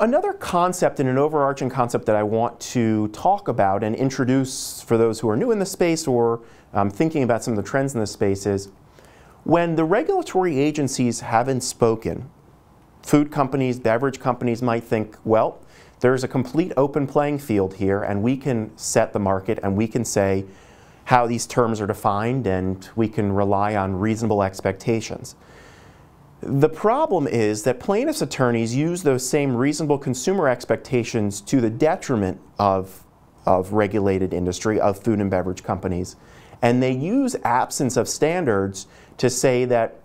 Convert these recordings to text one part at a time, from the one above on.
another concept and an overarching concept that I want to talk about and introduce for those who are new in the space or thinking about some of the trends in the space is when the regulatory agencies haven't spoken, food companies, beverage companies might think, well, there's a complete open playing field here and we can set the market and we can say how these terms are defined and we can rely on reasonable expectations. The problem is that plaintiffs' attorneys use those same reasonable consumer expectations to the detriment of regulated industry, of food and beverage companies. And they use absence of standards to say that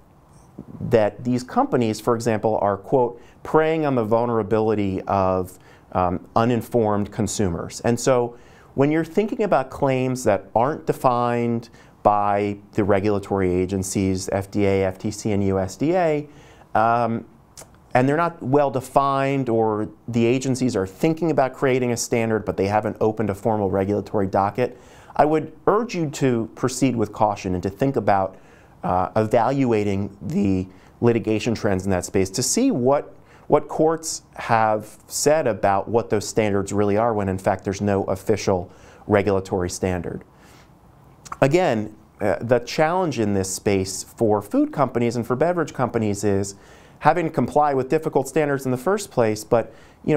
these companies, for example, are, quote, preying on the vulnerability of uninformed consumers. And so when you're thinking about claims that aren't defined by the regulatory agencies, FDA, FTC, and USDA, and they're not well defined, or the agencies are thinking about creating a standard but they haven't opened a formal regulatory docket, I would urge you to proceed with caution and to think about evaluating the litigation trends in that space to see what courts have said about what those standards really are when in fact there's no official regulatory standard. Again, the challenge in this space for food companies and for beverage companies is having to comply with difficult standards in the first place, but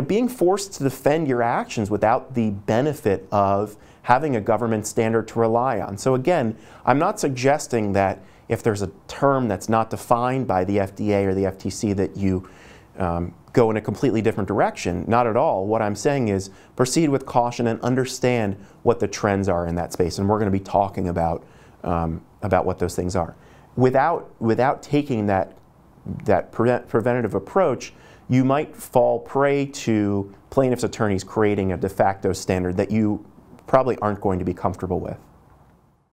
being forced to defend your actions without the benefit of having a government standard to rely on. So again, I'm not suggesting that if there's a term that's not defined by the FDA or the FTC that you go in a completely different direction. Not at all. What I'm saying is proceed with caution and understand what the trends are in that space. And we're going to be talking about what those things are. Without taking that preventative approach, you might fall prey to plaintiffs' attorneys creating a de facto standard that you probably aren't going to be comfortable with.